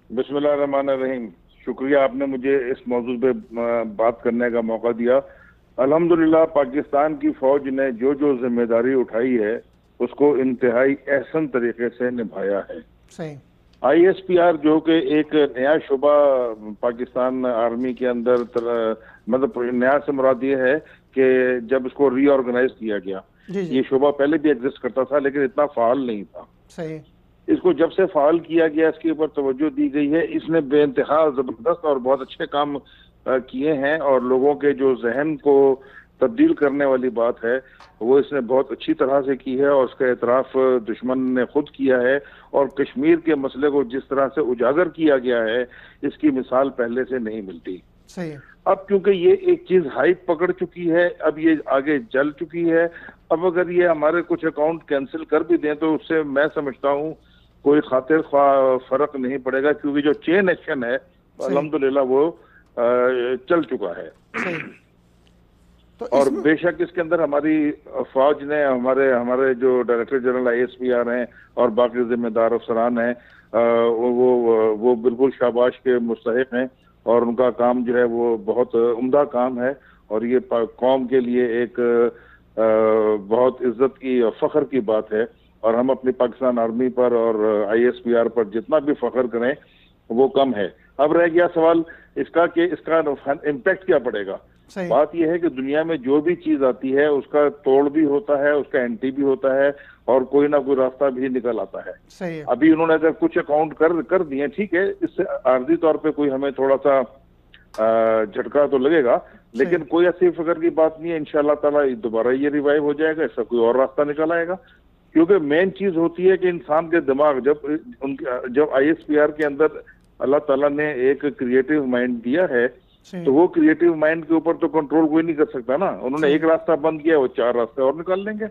بسم اللہ الرحمن الرحیم. شکریہ آپ نے مجھے اس موضوع پہ بات کرنے کا موقع دیا. الحمدللہ پاکستان کی فوج نے جو ذمہ داری اٹھائی ہے اس کو انتہائی احسن طریقے سے نبھایا ہے. صحیح. آئی ایس پی آر جو کہ ایک نیا شعبہ پاکستان آرمی کے اندر مطلب نیا سے مراد یہ ہے کہ جب اس کو ری آرگنائز کیا گیا. یہ شعبہ پہلے بھی ایگزسٹ کرتا تھا لیکن اتنا فعال نہیں تھا. صحیح. اس کو جب سے فعال کیا گیا اس کے اوپر توجہ دی گئی ہے. اس نے بے انتہا زبردست اور بہت اچھے کام کیے ہیں اور لوگوں کے جو ذہن کو تبدیل کرنے والی بات ہے وہ اس نے بہت اچھی طرح سے کی ہے اور اس کا اعتراف دشمن نے خود کیا ہے. اور کشمیر کے مسئلے کو جس طرح سے اجاگر کیا گیا ہے اس کی مثال پہلے سے نہیں ملتی. صحیح. اب کیونکہ یہ ایک چیز ہائپ پکڑ چکی ہے, اب یہ آگے چل چکی ہے. اب اگر یہ ہمارے کچھ اکاؤنٹ کینسل کر بھی دیں تو اس سے میں سمجھتا ہوں کوئی خاطر خواہ فرق نہیں پڑے گا کیونکہ جو چین ایکشن ہے الحمدللہ وہ چل چکا ہے. اور بے شک اس کے اندر ہماری فوج نے ہمارے جو director general I S P R ہیں اور باقی ذمہ دار افسران ہیں وہ بالکل شاباش کے مستحق ہیں اور ان کا کام جو ہے وہ بہت عمدہ کام ہے اور یہ قوم کے لیے ایک بہت عزت کی اور فخر کی بات ہے. اور ہم اپنی پاکستان آرمی پر اور آئی ایس پی آر پر جتنا بھی فخر کریں وہ کم ہے. اب رہ گیا سوال اس کا کہ اس کا امپیکٹ کیا پڑے گا. بات یہ ہے کہ دنیا میں جو بھی چیز آتی ہے اس کا توڑ بھی ہوتا ہے, اس کا اینٹی بھی ہوتا ہے اور کوئی نہ کوئی راستہ بھی نکل آتا ہے. ابھی انہوں نے اگر کچھ اکاؤنٹ کر دیے ٹھیک ہے, اس سے عارضی طور پہ کوئی ہمیں تھوڑا سا جھٹکا تو لگے گا لیکن کوئی ایسی فکر کی بات نہیں ہے. انشاءاللہ تعالی دوبارہ یہ ریوائیو ہو جائے گا, اس کا کوئی اور راستہ نکل آئے گا. کیونکہ مین چیز ہوتی ہے کہ انسان کے دماغ جب آئی ایس پی آر کے اندر اللہ تعالیٰ نے ایک کریٹو مائنڈ دیا ہے تو وہ کریٹو مائنڈ کے اوپر تو کنٹرول کوئی نہیں کر سکتا نا. انہوں نے ایک راستہ بند کیا, وہ 4 راستے اور نکال لیں گے.